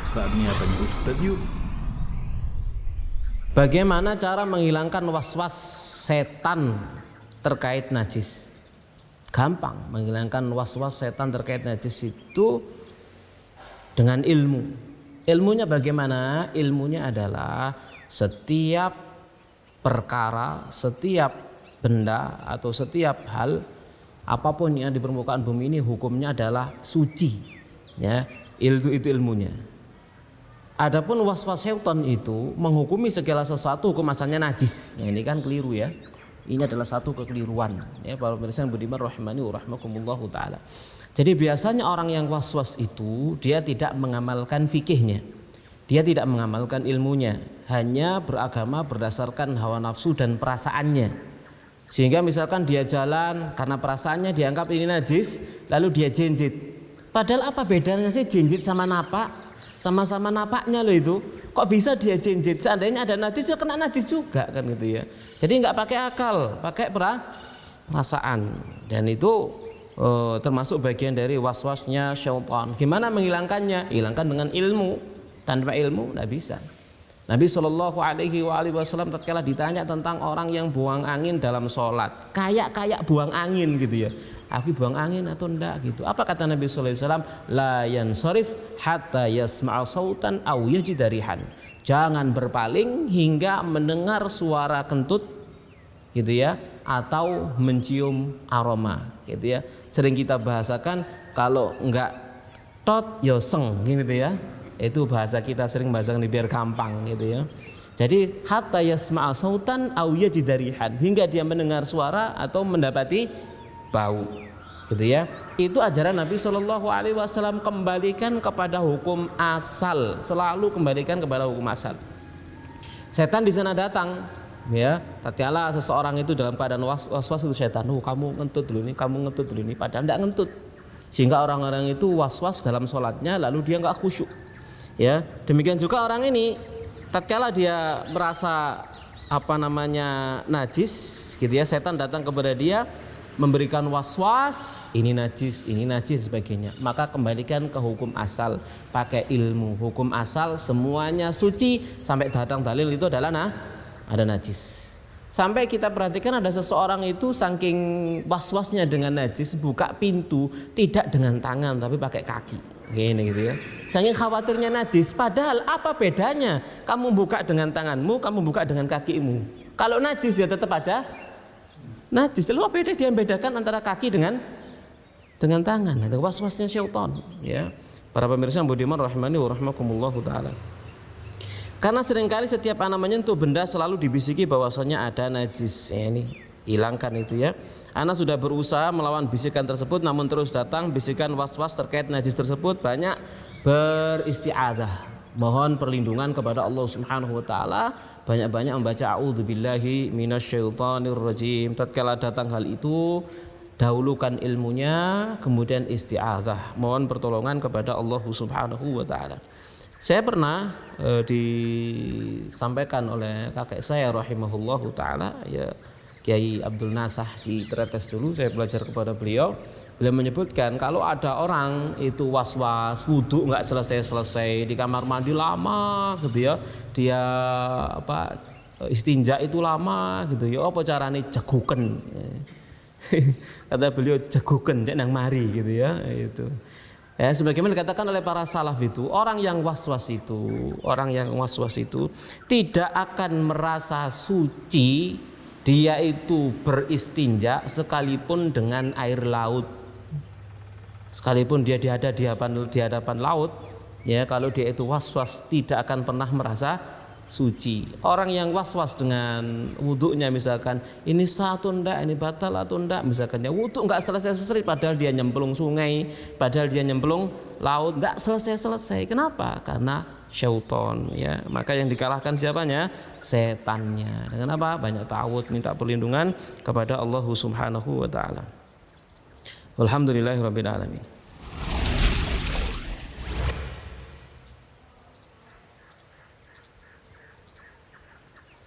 Saatnya tanya Ustadz yuk. Bagaimana cara menghilangkan was-was setan terkait najis? Gampang, menghilangkan was-was setan terkait najis itu dengan ilmu. Ilmunya bagaimana? Ilmunya adalah setiap perkara, setiap benda atau setiap hal apapun yang di permukaan bumi ini hukumnya adalah suci. Ya, itu ilmunya. Adapun was-was syaitan itu menghukumi segala sesuatu hukum asalnya najis. Ya, ini kan keliru ya. Ini adalah satu kekeliruan. Ya, para pemirsa yang budiman rahimani wa rahimakumullahu taala. Jadi biasanya orang yang was-was itu dia tidak mengamalkan fikihnya. Dia tidak mengamalkan ilmunya, hanya beragama berdasarkan hawa nafsu dan perasaannya. Sehingga misalkan dia jalan karena perasaannya dianggap ini najis, lalu dia jinjit. Padahal apa bedanya sih jinjit sama napak? Sama-sama napaknya loh itu. Kok bisa dia jinjit? Seandainya ada najis ya kena najis juga kan gitu ya. Jadi nggak pakai akal, pakai perasaan. Dan itu termasuk bagian dari was-wasnya syaitan. Gimana menghilangkannya? Hilangkan dengan ilmu. Tanpa ilmu nggak bisa. Nabi Shallallahu Alaihi Wasallam tatkala ditanya tentang orang yang buang angin dalam sholat, kayak buang angin gitu ya. Aku buang angin atau enggak gitu. Apa kata Nabi sallallahu alaihi wasallam? La yansarif hatta yasma'a sautan aw yajida rihan. Jangan berpaling hingga mendengar suara kentut gitu ya, atau mencium aroma gitu ya. Sering kita bahasakan kalau enggak tot yo seng gitu ya. Itu bahasa kita sering bahasakan biar gampang gitu ya. Jadi hatta yasma'a sautan aw yajida rihan, hingga dia mendengar suara atau mendapati bau gitu ya. Itu ajaran Nabi Shallallahu Alaihi Wasallam. Kembalikan kepada hukum asal, selalu kembalikan kepada hukum asal. Setan di sana datang ya, tatkala seseorang itu dalam keadaan was-was itu setan, kamu ngentut dulu nih, kamu ngentut dulu nih, padahal tidak ngentut, sehingga orang-orang itu was-was dalam sholatnya, lalu dia nggak khusyuk ya. Demikian juga orang ini tatkala dia merasa najis gitu ya, setan datang kepada dia memberikan was-was, ini najis sebagainya. Maka kembalikan ke hukum asal, pakai ilmu. Hukum asal semuanya suci sampai datang dalil itu adalah ada najis. Sampai kita perhatikan ada seseorang itu saking was-wasnya dengan najis, buka pintu tidak dengan tangan tapi pakai kaki. Gini gitu ya. Saking khawatirnya najis, padahal apa bedanya? Kamu buka dengan tanganmu, kamu buka dengan kakimu. Kalau najis ya tetap aja najis. Lalu apa dia membedakan antara kaki dengan tangan? Itu was-wasnya syaitan ya. Para pemirsa yang budiman rahimani wa rahimakumullahu taala. Karena seringkali setiap menyentuh benda selalu dibisiki bahwasanya ada najis. Ya, ini hilangkan itu ya. Ana sudah berusaha melawan bisikan tersebut, namun terus datang bisikan was-was terkait najis tersebut. Banyak beristi'adzah, mohon perlindungan kepada Allah Subhanahu wa taala, banyak-banyak membaca a'udzubillahi minasyaitonir rajim. Tatkala datang hal itu, dahulukan ilmunya, kemudian isti'adzah, mohon pertolongan kepada Allah Subhanahu wa taala. Saya pernah disampaikan oleh kakek saya rahimahullahu taala ya, Kiai Abdul Nasah di Tretes dulu saya belajar kepada beliau. Beliau menyebutkan kalau ada orang itu was-was wudhu nggak selesai di kamar mandi lama gitu ya, dia istinja itu lama gitu ya, apa caranya jaguken kata beliau, jaguken dia nang mari gitu ya. Itu ya, sebagaimana dikatakan oleh para salaf itu, orang yang was-was itu tidak akan merasa suci dia itu beristinja sekalipun dengan air laut, sekalipun dia ada di hadapan laut ya, kalau dia itu was-was tidak akan pernah merasa suci. Orang yang was-was dengan wudhunya, misalkan ini sah atau enggak, ini batal atau enggak, misalkan ya wudhu enggak selesai padahal dia nyemplung sungai, padahal dia nyemplung laut, enggak selesai. Kenapa? Karena syaitan ya. Maka yang dikalahkan siapanya? Setannya. Dengan apa? Banyak ta'awudz, minta perlindungan kepada Allah Subhanahu wa taala. Walhamdulillahirabbil alamin.